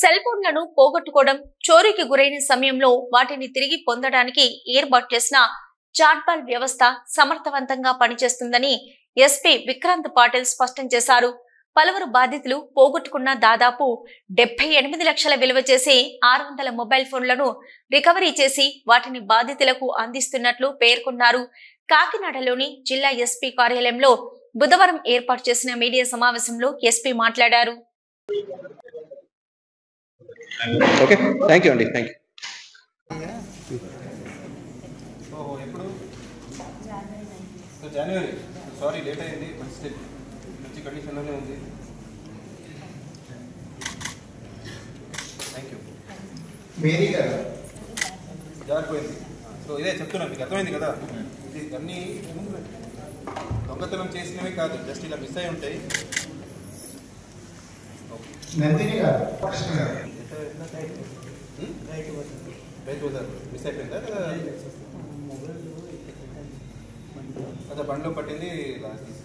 Cell ఫోన్లను పోగొట్టుకోవడం, చోరీకి గురైన సమయంలో వాటిని తిరిగి పొందడానికి ఏర్పాటు చేసిన చాట్బాల్ వ్యవస్థ సమర్థవంతంగా పనిచేస్తుందని ఎస్పీ విక్రాంత్ పాటిల్ స్పష్టం చేశారు. పలువురు బాధితులు పోగొట్టుకున్న దాదాపు 78 లక్షల విలువ చేసే 600 మొబైల్ ఫోన్లను రికవరీ చేసి వాటిని బాధితులకు అందిస్తున్నట్లు పేర్కొన్నారు. కాకినాడలోని జిల్లా ఎస్పీ కార్యాలయంలో బుధవారం ఏర్పాటు చేసిన మీడియా సమావేశంలో ఎస్పీ మాట్లాడారు. ఓకే, థ్యాంక్ యూ అండి, thank you. January sorry late అయింది, మంచి కండిషన్లోనే ఉంది. Thank you. మేరీ గారు జారిపోయింది. సో ఇదే చెప్తున్నాను, మీకు అర్థమైంది కదా. ఇది అన్నీ దొంగతనం చేసినవి కాదు, జస్ట్ ఇలా మిస్ అయి ఉంటాయి. నందిని గారు కృష్ణ గారు రైతు బజార్ మిస్ అయిపోయిందా కదా? అదే బండ్లో పట్టింది లాస్ట్ తీసి.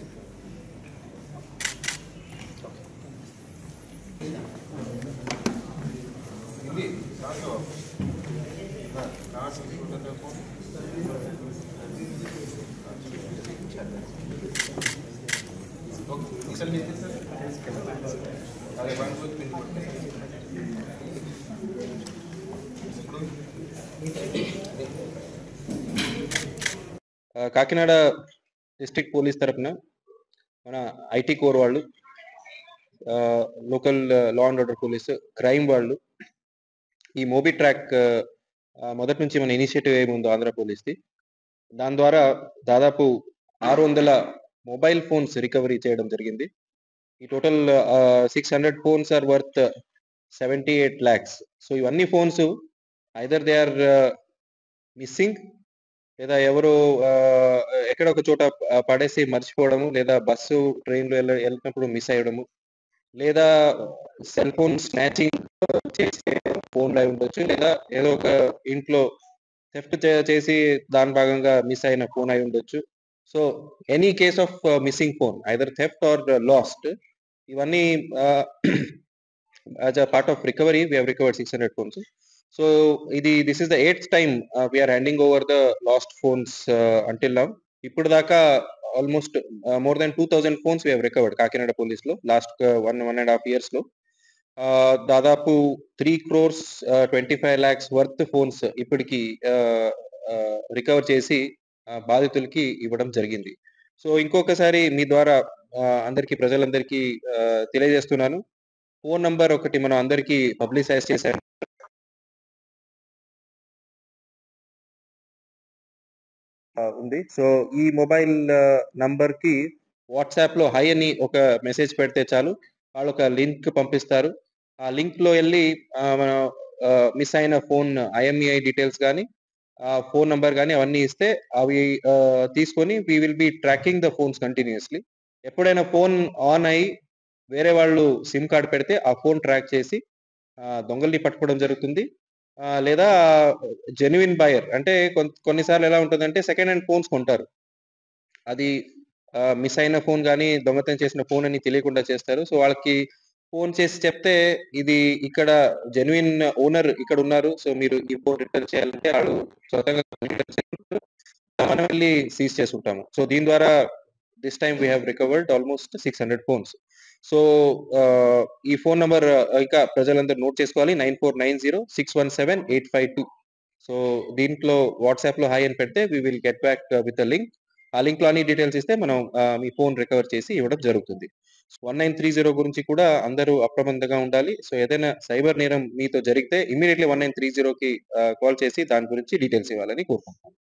ఇది అదే బండ్ పోయి పిండి పట్టింది. కాకినాడ డిస్ట్రిక్ట్ పోలీస్ తరఫున మన ఐటీ కోర్ వాళ్ళు, local law and order police, crime వాళ్ళు ఈ మోబీ ట్రాక్ మొదటి నుంచి మన ఇనిషియేటివ్ ఏముందో ఆంధ్ర పోలీస్ది, దాని ద్వారా దాదాపు 600 మొబైల్ ఫోన్స్ రికవరీ చేయడం జరిగింది. ఈ total 600 phones are worth 78 lakhs. So ఇవన్నీ phones either they are missing, లేదా ఎవరు ఎక్కడ ఒక చోట పడేసి మర్చిపోవడము, లేదా బస్సు ట్రైన్లో వెళ్ళినప్పుడు మిస్ అయ్యడము, లేదా సెల్ ఫోన్ స్నాచింగ్ చేసే ఫోన్ అయి ఉండొచ్చు, లేదా ఏదో ఒక ఇంట్లో థెఫ్ట్ చేసి దాని భాగంగా మిస్ అయిన ఫోన్ అయి ఉండొచ్చు. So any case of missing phone, either theft or lost, ఇవన్నీ as a part of recovery we have recovered 600 phones. So this is the 8th time we are handing over the lost phones until now. ఇప్పుడు దాకా almost more than 2000 phones we have recovered Kakinada police లో last 1.5 years లో. దాదాపు 3.25 crores worth phones ఇప్పటికి recover చేసి బాధితులకి ఇవ్వడం జరిగింది. సో ఇంకొకసారి మీ ద్వారా అందరికీ, ప్రజలందరికీ తెలియజేస్తున్నాను, ఫోన్ నంబర్ ఒకటి మనం అందరికీ పబ్లిసైజ్ చేశారు ఉంది. సో ఈ మొబైల్ నంబర్ కి వాట్సాప్ లో హై అని ఒక మెసేజ్ పెడితే చాలు, వాళ్ళు ఒక లింక్ పంపిస్తారు. ఆ లింక్ లో వెళ్ళి మనం మిస్ అయిన ఫోన్ IMEI డీటెయిల్స్ కానీ ఫోన్ నంబర్ కానీ అవన్నీ ఇస్తే అవి తీసుకొని we will be tracking the phones continuously. ఎప్పుడైనా ఫోన్ ఆన్ అయ్యి వేరే వాళ్ళు సిమ్ కార్డ్ పెడితే ఆ ఫోన్ ట్రాక్ చేసి దొంగల్ని పట్టుకోవడం జరుగుతుంది. లేదా జెన్యున్ బయర్, అంటే కొన్నిసార్లు ఎలా ఉంటుందంటే సెకండ్ హ్యాండ్ ఫోన్స్ కొంటారు, అది మిస్ అయిన ఫోన్ కానీ దొంగతనం చేసిన ఫోన్ అని తెలియకుండా చేస్తారు. సో వాళ్ళకి ఫోన్ చేసి చెప్తే ఇది ఇక్కడ జెన్యున్ ఓనర్ ఇక్కడ ఉన్నారు, సో మీరు ఈ ఫోన్ రిటర్న్ చేయాలంటే వాళ్ళు స్వతంగా మనం వెళ్ళి సీజ్ చేసుకుంటాము. సో దీని ద్వారా this time we have recovered almost 600 phones. So ఈ ఫోన్ నంబర్ ఇంకా ప్రజలందరూ నోట్ చేసుకోవాలి, 9490617852. సో దీంట్లో వాట్సాప్ లో హై అని పెడితే we will get back with a link. ఆ లింక్ లో అన్ని డీటెయిల్స్ ఇస్తే మనం మీ ఫోన్ రికవర్ చేసి ఇవ్వడం జరుగుతుంది. 1930 గురించి కూడా అందరూ అప్రమత్తంగా ఉండాలి. సో ఏదైనా సైబర్ నేరం మీతో జరిగితే ఇమీడియట్లీ 1930కి కాల్ చేసి దాని గురించి డీటెయిల్స్ ఇవ్వాలని కోరుకుంటున్నాను.